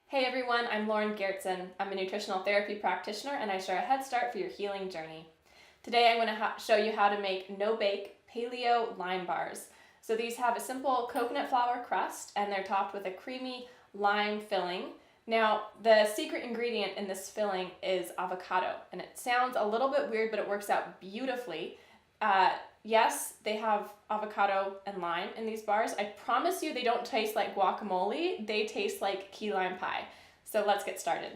Hey everyone, I'm Lauren Gertsen. I'm a nutritional therapy practitioner and I share a head start for your healing journey. Today I'm going to show you how to make no-bake paleo lime bars. So these have a simple coconut flour crust and they're topped with a creamy lime filling. Now the secret ingredient in this filling is avocado, and it sounds a little bit weird but it works out beautifully. Yes, they have avocado and lime in these bars. I promise you they don't taste like guacamole, they taste like key lime pie. So let's get started.